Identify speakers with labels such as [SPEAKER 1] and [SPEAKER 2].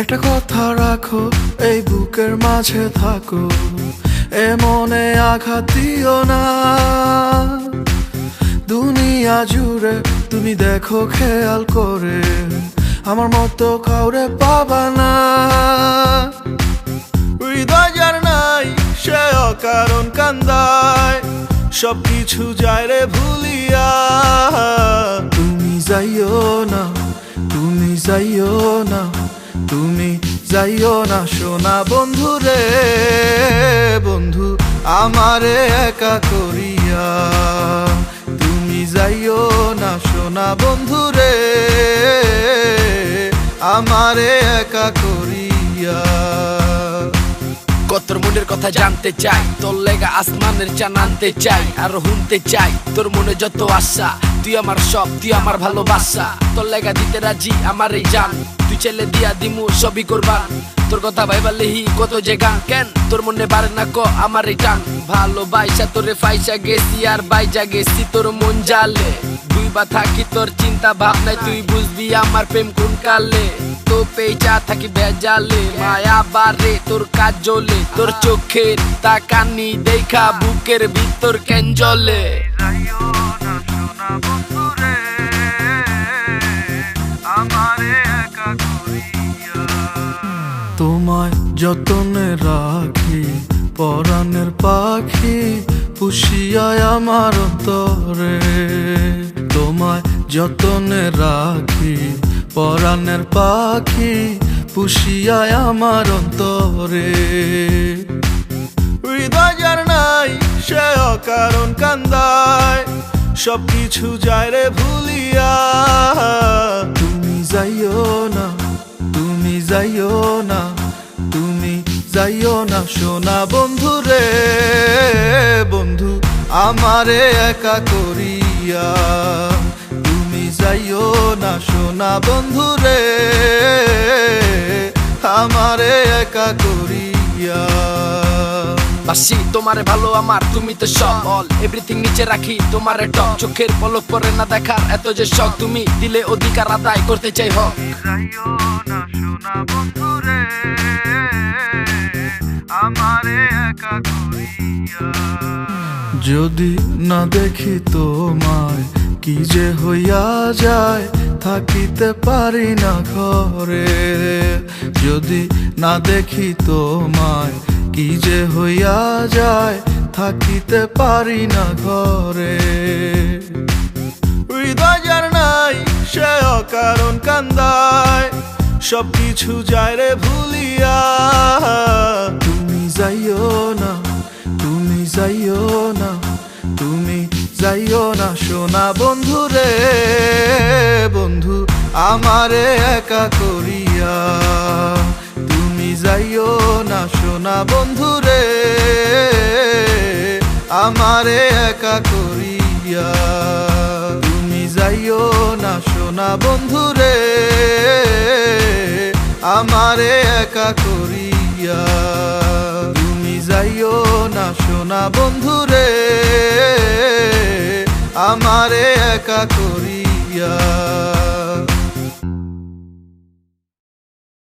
[SPEAKER 1] একটা কথা রাখো, এই বুকের মাঝে থাকো, এ মনে আঘাত দিও না। দুনিয়া জুড়ে তুমি দেখো খেয়াল করে, আমার মতো কাউরে পাবা না। হৃদয় যার নাই সে অকারণ কান্দায়, সবকিছু যায় রে ভুলিয়া। তুমি যাইও না, তুমি যাইও না, তুমি যাইও না সোনা বন্ধু রে। বন্ধু আমারে একা করিয়া, তুমি যাইও না সোনা বন্ধু রে, আমারে একা করিয়া।
[SPEAKER 2] তোর মনের কথা জানতে চাই, তোর লেগা আসমানের চান আনতে চাই, আর শুনতে চাই তোর মনে যত আশা। তুই আমার সব, তুই আমার ভালোবাসা, তোর লেগা দিতে রাজি আমার এই জান। তুই ছেলে দিয়া দিমু সবই করবান, তোর কথা ভাইবা লেহি কত যে গান। কেন তোর মনে বারে না ক আমার এই টান, ভালোবাসা তোরে ফাইসা গেছি আর বাইজা গেছি তোর মন জালে। দুই বা থাকি তোর চিন্তা ভাবনায়, তুই বুঝবি আমার প্রেম কোন কালে। তো পেঁচা থাকি বেজালে, মায়া বারে তোর কাজ জ্বলে, তোর চোখের তাকানি দেখা বুকের ভিতর কেন জ্বলে।
[SPEAKER 1] তোমায় যতনে রাখি পরাণের পাখি, পুষিয়ায় আমার অন্তরে। তোমায় যতনে রাখি পরাণের পাখি, পুষিয়ায় আমার অন্তরে। হৃদয় যার নাই সে অকারণ কান্দায়, সবকিছু যায় রে ভুলিয়া। তুমি যাইও না, তুমি যাইও না, তুমি যাইও না সোনা বন্ধু রে। বন্ধু আমারে একা করিয়া, তুমি যাইও না সোনা বন্ধু রে, আমারে একা করিয়া।
[SPEAKER 2] বাসি তোমারে ভালো আমার, তুমি তো সব অল এভরিথিং নিচে রাখি তোমারে টপ। চোখের পলক পরে না দেখার এত যে শখ, তুমি দিলে অধিকার আদায় করতে চাই হক।
[SPEAKER 1] যদি না দেখি তোমায় কি যে হইয়া যায়, থাকিতে পারি না ঘরে। যদি না দেখি তোমায় কি যে হইয়া যায়, থাকিতে পারি না ঘরে। হৃদয় যার নাই সে অকারণ কান্দায়, সবকিছু যায় রে ভুলিয়া। তুমি যাইও না, তুমি যাইও না, তুমি যাইও না সোনা বন্ধু রে। বন্ধু আমারে একা করিয়া, তুমি যাইও না সোনা বন্ধু রে, আমারে একা করিয়া। তুমি যাইও না সোনা বন্ধু রে, আমারে একা করিয়া। তুমি যাইও না সোনা বন্ধু রে, আমারে একা করিয়া।